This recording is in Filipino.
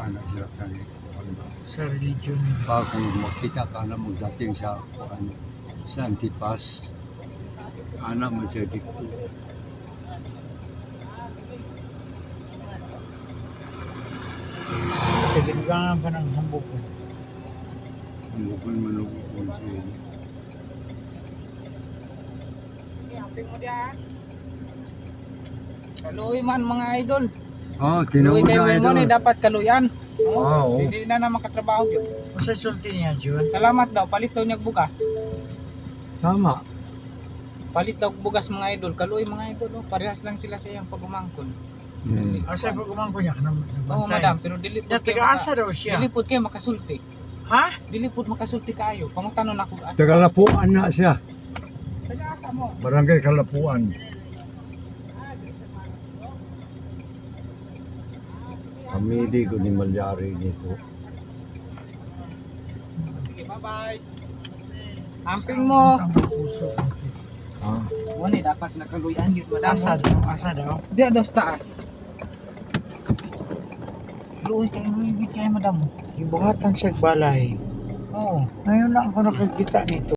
ana sila kani sa religion. pa kung makita ka na mo dating sa sa Antipas ana mo siya dito Sa ginagawa pa ng hambog ko. ang bukol manugod siya Aping mo diya. Kaluoy man mga idol. tinuod Kaluoy kayo na mo ni idol dapat kaluyan. oo Hindi na makatrabaho gyud. Masa sulti niya, Jun? Salamat daw palit daw niya og bugas. tama Palit daw og bugas mga idol. Kaluoy mga idol. Parehas lang sila sa iyang pagumangkon. Asa pa kumangko niya? Oo madam, pero dili Ya, pud taga-asa daw siya. Dili pud kay makasulti. Ha? Dili pud makasulti kayo. Pangutanon ako. Tagalapuan na siya Taga-asa mo. barangay Kalapuan Kamili ko ni Malyari nito. Sige, bye-bye. Amping mo. Ang puso. Mo ni dapat nakaluyan gyud madam. Asa daw? Asa daw? Di daw sa taas. Luoy kayo higit kayo madam. Ibuhatan siya balay. Oo. Ngayon lang ako nakakita nito.